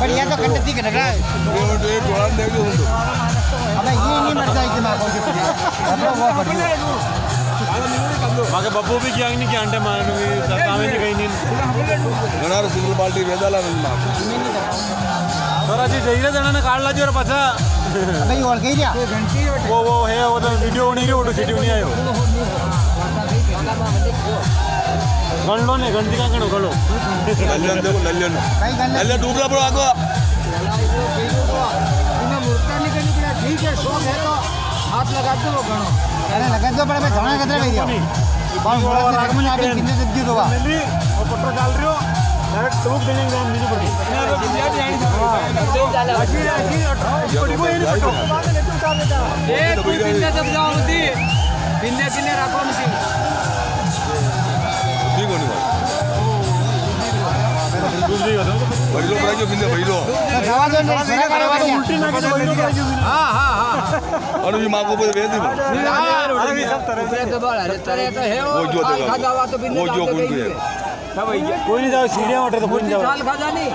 पण या तो कंडती के लगा ये टोळा देखो तो अबे ये नहीं मरता है दिमाग को अपना वो बढ़िया मागे बब्बू भी क्या नहीं क्या अंडे मारने में काम ही कहीं नहीं गणार सिंगल पार्टी वेदाला ना स्वराजी जैरे जणांना काढला जोर पाछा अबे ये और कही दिया वो है वो तो वीडियो नहीं रे फोटो शेड्यूल नहीं आयो गणलो ने गणती का गणो गणो नल्लन देखो नल्लन कहीं गन नल्लन डूबला ब्रो आगो इन्हें मूर्ता निकलने के लिए ठीक है शौक है तो हाथ लगा दो वो गणो अरे लगा दो बड़ा मैं धोना कतरा कही दिया कौन बोला था कि मुझे अभी कितने तक दी दोगा और पट्टो डाल रहे हो डायरेक्ट टोक देने का नीचे पड़ी ए तू बिंदे जब जाओ होती बिंदे बिंदे रखो मशीन ठीक होने वाला दूसरी का पहिलो प्राइज बिंदे पहिलो दवा दो उल्टी ना के हां हां हां और भी मां को भेज दी अरे सब तरह से तो बड़ा तरह तो है वो जो देगा खादा हुआ तो बिंदे वो जो कोई कोई नहीं जाओ सीढ़ियां उठे तो कोई नहीं जाओ खादा नहीं